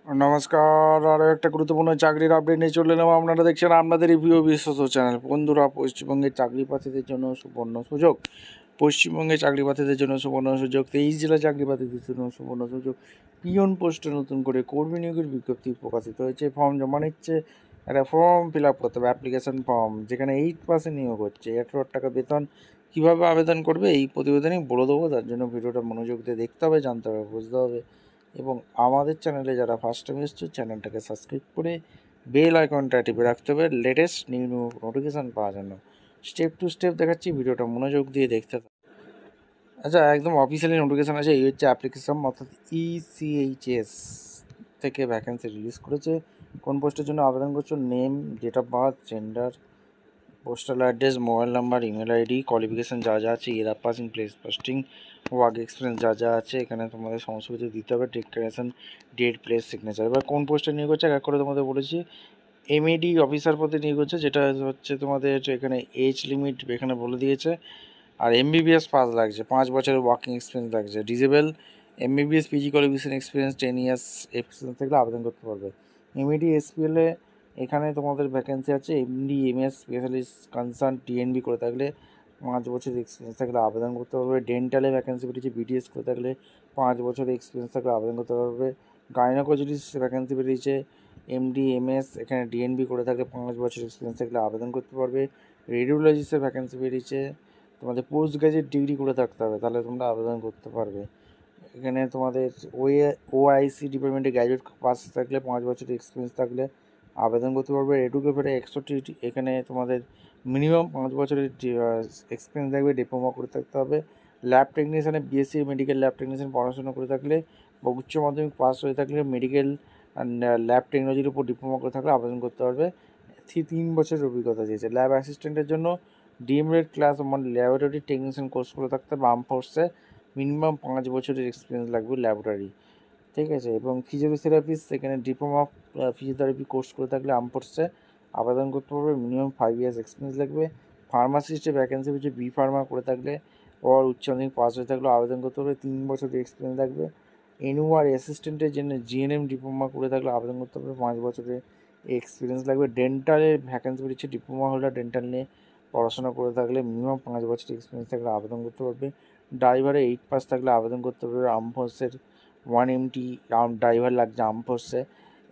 নমস্কার, আরও একটা গুরুত্বপূর্ণ চাকরির আপডেট নিয়ে চলে এলাম। আপনারা দেখছেন আপনাদের প্রিয় বিশ্বস্ত চ্যানেল। বন্ধুরা, পশ্চিমবঙ্গের চাকরি প্রার্থীদের জন্য সুবর্ণ সুযোগ। পশ্চিমবঙ্গে চাকরি প্রার্থীদের জন্য সুবর্ণ সুযোগ। 23 জেলা চাকরি প্রার্থীদের জন্য সুবর্ণ সুযোগ। পিয়ন পোস্টে নতুন করে কর্মী নিয়োগের বিজ্ঞপ্তি প্রকাশিত হয়েছে। ফর্ম জমা নিচ্ছে, একটা ফর্ম ফিল আপ করতে হবে, অ্যাপ্লিকেশন ফর্ম, যেখানে 8% নিয়োগ হচ্ছে। 18,000 টাকা বেতন। কীভাবে আবেদন করবে এই প্রতিবেদনেই বলে দেবো। তার জন্য ভিডিওটা মনোযোগ দিয়ে দেখতে হবে, জানতে হবে, বুঝতে হবে। এবং আমাদের চ্যানেলে যারা ফার্স্ট টাইম এসছে, চ্যানেলটাকে সাবস্ক্রাইব করে বেল আইকনটা টিপে রাখতে হবে লেটেস্ট নিউ নোটিফিকেশান পাওয়ার জন্য। স্টেপ টু স্টেপ দেখাচ্ছি, ভিডিওটা মনোযোগ দিয়ে দেখতে হবে। আচ্ছা, একদম অফিসিয়ালি নোটিফিকেশান আছে। এই হচ্ছে অ্যাপ্লিকেশন, অর্থাৎ ECHS থেকে ভ্যাকেন্সি রিলিজ করেছে। কোন পোস্টের জন্য আবেদন করছো? Name, date of birth, gender, postal address, mobile number, email ID, qualification যা যা আছে, year passing, place posting, work experience যা যা আছে, এখানে তোমাদের সমস্ত কিছু দিতে হবে। Declaration, date, place, signature. এবার কোন পোস্টে নিয়োগ করছে এক করে তোমাদের বলেছি। MED অফিসার পদে নিয়োগ হচ্ছে, যেটা হচ্ছে তোমাদের এখানে এজ লিমিট এখানে বলে দিয়েছে। আর MBBS পাস লাগছে, 5 বছরের ওয়ার্কিং এক্সপিরিয়েন্স লাগছে। Disable, MBBS PG qualification experience 10 years experience থাকলে আবেদন করতে পারবে। MED SPL এ এখানে তোমাদের ভ্যাকেন্সি আছে। MD MS specialist concern TNB করে থাকলে 5 বছরের এক্সপিরিয়েন্স থাকলে আবেদন করতে পারবে। ডেন্টালে ভ্যাকেন্সি বেরিয়েছে, BDS করে থাকলে 5 বছরের এক্সপিরিয়েন্স থাকলে আবেদন করতে পারবে। গাইনোকোলজিস্ট ভ্যাকেন্সি বেরিয়েছে, MD MS এখানে DNB করে থাকলে 5 বছরের এক্সপিরিয়েন্স থাকলে আবেদন করতে পারবে। রেডিওলজিস্টের ভ্যাকেন্সি বেরিয়েছে, তোমাদের পোস্ট গ্রাজুয়েট ডিগ্রি করে থাকতে হবে, তাহলে তোমরা আবেদন করতে পারবে। এখানে তোমাদের OIC ডিপার্টমেন্টে গ্র্যাজুয়েট পাস থাকলে 5 বছরের এক্সপিরিয়েন্স থাকলে আবেদন করতে পারবে। এডুকেশনে 100, এখানে তোমাদের মিনিমাম 5 বছরের এক্সপিরিয়েন্স থাকবে, ডিপ্লোমা করে থাকতে হবে। ল্যাব টেকনিশিয়ানে BSc মেডিকেল ল্যাব টেকনিশিয়ান পড়াশোনা করে থাকলে বা উচ্চ মাধ্যমিক পাস হয়ে থাকলে মেডিকেল ল্যাব টেকনোলজির উপর ডিপ্লোমা করে থাকলে আবেদন করতে পারবে। 3 বছরের অভিজ্ঞতা দিয়েছে। ল্যাব অ্যাসিস্ট্যান্টের জন্য ডিএমএড ক্লাস মানে ল্যাবরেটরি টেকনিশিয়ান কোর্স করে থাকতে হবে। আর্ম ফোর্সে মিনিমাম 5 বছরের এক্সপিরিয়েন্স লাগবে ল্যাবরেটরি, ঠিক আছে। এবং ফিজিওথেরাপিস্ট, সেখানে ডিপ্লোমা ফিজিওথেরাপি কোর্স করে থাকলে আর্ম ফোর্সে আবেদন করতে পারবে, মিনিমাম 5 ইয়ার্স এক্সপিরিয়েন্স লাগবে। ফার্মাসিস্টের ভ্যাকেন্সি হচ্ছে B ফার্মা করে থাকলে ওর উচ্চ মাধ্যমিক পাস হয়ে থাকলেও আবেদন করতে পারবে, 3 বছরের এক্সপিরিয়েন্স লাগবে। NUR অ্যাসিস্ট্যান্টের জন্য GNM ডিপ্লোমা করে থাকলে আবেদন করতে পারবে, 5 বছরের এক্সপিরিয়েন্স লাগবে। ডেন্টালের ভ্যাকেন্সি বেরিয়েছে, ডিপ্লোমা হোল্ডার ডেন্টাল নিয়ে পড়াশোনা করে থাকলে মিনিমাম 5 বছরের এক্সপিরিয়েন্স থাকলে আবেদন করতে পারবে। ড্রাইভারে 8 পাস থাকলে আবেদন করতে পারবে। আর্ম ফোর্সের 1MT ড্রাইভার লাগছে আর্ম ফোর্সে,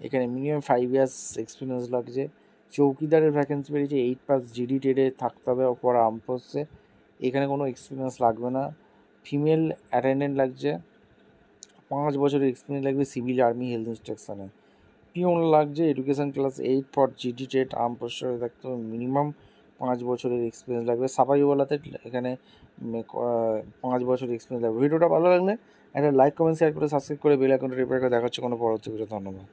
এখানে মিনিমাম 5 ইয়ার্স এক্সপিরিয়েন্স লাগছে। চৌকিদারের ভ্যাকেন্সি বেরিয়েছে, 8 পাস GD টেডে থাকতে হবে ওপর আর্ম ফোর্সে, এখানে কোনো এক্সপিরিয়েন্স লাগবে না। ফিমেল অ্যাটেন্ডেন্ট লাগছে, 5 বছরের এক্সপিরিয়েন্স লাগবে সিভিল আর্মি হেলথ ইন্সট্রাকশনে। পিওন লাগছে, এডুকেশন ক্লাস 8 ফর GD টেট আর্ম ফোর্সে থাকতে হবে, মিনিমাম 5 বছরের এক্সপিরিয়েন্স লাগবে। সাফাইওয়ালাতে এখানে 5 বছরের এক্সপিরিয়েন্স লাগবে। ভিডিওটা ভালো লাগলে একটা লাইক, কমেন্ট, শেয়ার করে সাবস্ক্রাইব করে বেল আইকনটা টিপে রাখা। দেখা হচ্ছে কোনো পরবর্তী ভিডিও। ধন্যবাদ।